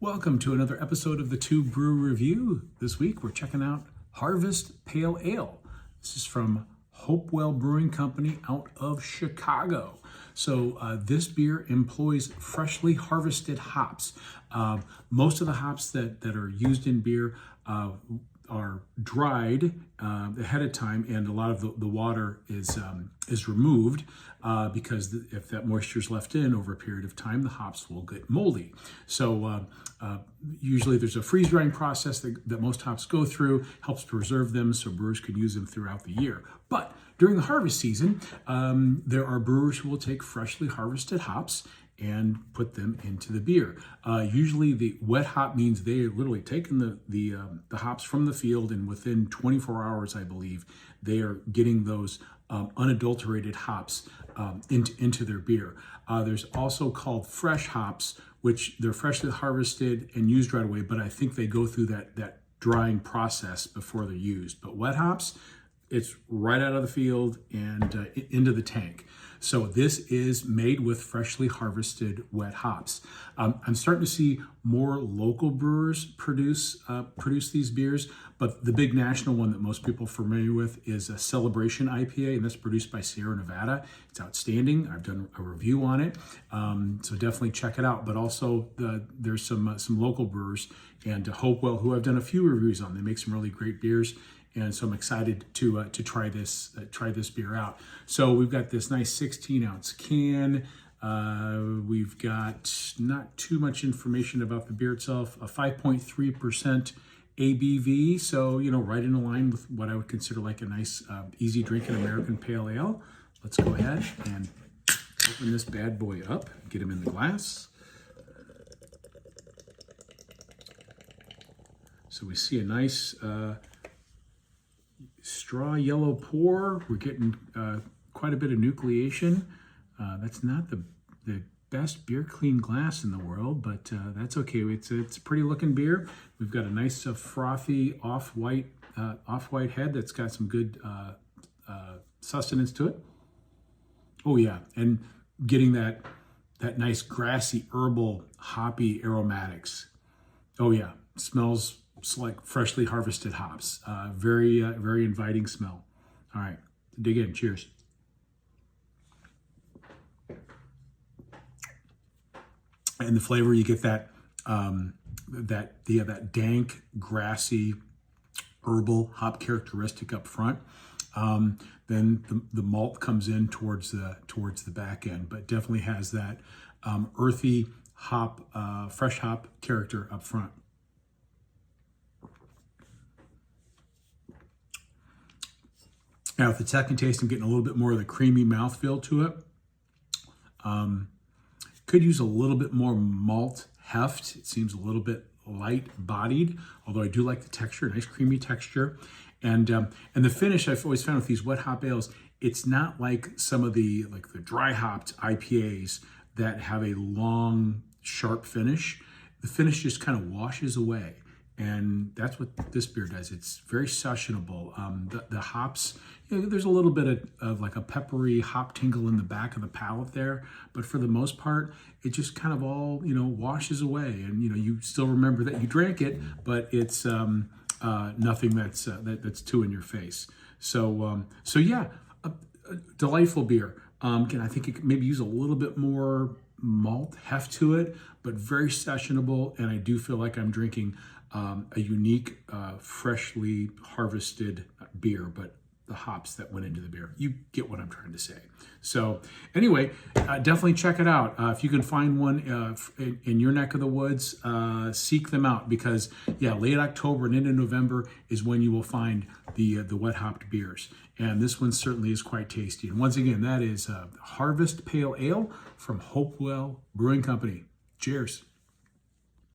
Welcome to another episode of the Two Brew Review. This week we're checking out Harvest Pale Ale. This is from Hopewell Brewing Company out of Chicago. So this beer employs freshly harvested hops. Most of the hops that are used in beer are dried ahead of time, and a lot of the water is removed because if that moisture is left in over a period of time, the hops will get moldy. So usually there's a freeze drying process that most hops go through, helps preserve them so brewers can use them throughout the year. But during the harvest season, there are brewers who will take freshly harvested hops and put them into the beer. Usually the wet hop means they are literally taking the hops from the field, and within 24 hours, I believe, they are getting those unadulterated hops into their beer. There's also called fresh hops, which they're freshly harvested and used right away, but I think they go through that drying process before they're used. But wet hops, it's right out of the field and into the tank. So this is made with freshly harvested wet hops. I'm starting to see more local brewers produce these beers, but the big national one that most people are familiar with is a Celebration IPA, and that's produced by Sierra Nevada. It's outstanding. I've done a review on it, so definitely check it out. But also there's some local brewers, and Hopewell, who I've done a few reviews on. They make some really great beers. And so I'm excited to try this beer out. So we've got this nice 16-ounce can. We've got not too much information about the beer itself. A 5.3% ABV, so right in line with what I would consider like a nice, easy drinking American pale ale. Let's go ahead and open this bad boy up. Get him in the glass. So we see a nice. Straw yellow pour. We're getting quite a bit of nucleation. That's not the best beer clean glass in the world, but that's okay. It's a pretty looking beer. We've got a nice frothy off-white head that's got some good sustenance to it. Oh yeah, and getting that nice grassy, herbal, hoppy aromatics. Oh yeah, smells. It's like freshly harvested hops. Very inviting smell. All right, dig in. Cheers. And the flavor, you get that dank, grassy, herbal hop characteristic up front. Then the malt comes in towards the back end, but definitely has that earthy hop, fresh hop character up front. Now, with the second taste, I'm getting a little bit more of the creamy mouthfeel to it. Could use a little bit more malt heft. It seems a little bit light-bodied, although I do like the texture, nice creamy texture. And the finish I've always found with these wet hop ales, it's not like some of the dry hopped IPAs that have a long, sharp finish. The finish just kind of washes away. And that's what this beer does. It's very sessionable. The hops, there's a little bit of like a peppery hop tingle in the back of the palate there, but for the most part, it just kind of all washes away, and you still remember that you drank it, but it's nothing that's too in your face. So yeah, a delightful beer. I think it could maybe use a little bit more malt heft to it, but very sessionable, and I do feel like I'm drinking a unique, freshly harvested beer, but the hops that went into the beer. You get what I'm trying to say. So anyway, definitely check it out. If you can find one in your neck of the woods, seek them out, because late October and into November is when you will find the wet hopped beers. And this one certainly is quite tasty. And once again, that is Harvest Pale Ale from Hopewell Brewing Company. Cheers.